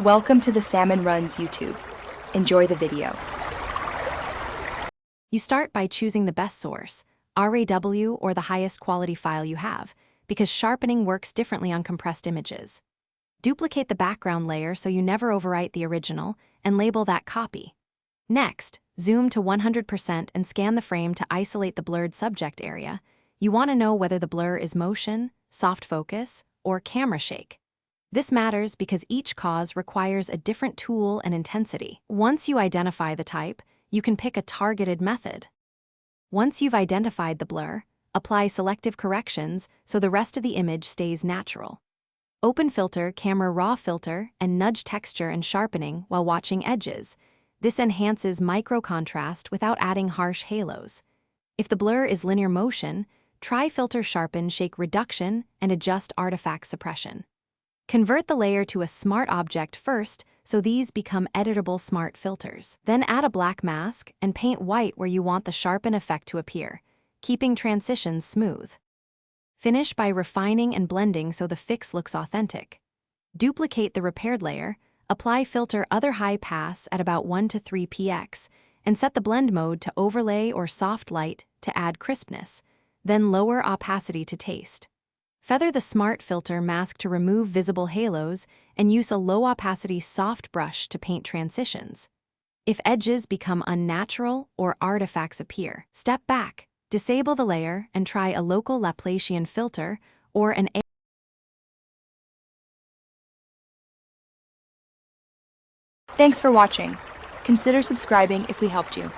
Welcome to the Salmon Runs YouTube. Enjoy the video. You start by choosing the best source, RAW or the highest quality file you have, because sharpening works differently on compressed images. Duplicate the background layer so you never overwrite the original, and label that copy. Next, zoom to 100% and scan the frame to isolate the blurred subject area. You want to know whether the blur is motion, soft focus, or camera shake. This matters because each cause requires a different tool and intensity. Once you identify the type, you can pick a targeted method. Once you've identified the blur, apply selective corrections so the rest of the image stays natural. Open Filter, Camera Raw Filter, and nudge texture and sharpening while watching edges. This enhances micro-contrast without adding harsh halos. If the blur is linear motion, try Filter Sharpen Shake Reduction and adjust artifact suppression. Convert the layer to a smart object first so these become editable smart filters. Then add a black mask and paint white where you want the sharpen effect to appear, keeping transitions smooth. Finish by refining and blending so the fix looks authentic. Duplicate the repaired layer, apply filter other high pass at about 1 to 3 px, and set the blend mode to overlay or soft light to add crispness, then lower opacity to taste. Feather the smart filter mask to remove visible halos and use a low opacity soft brush to paint transitions. If edges become unnatural or artifacts appear, step back, disable the layer and try a local Laplacian filter or an Thanks for watching. Consider subscribing if we helped you.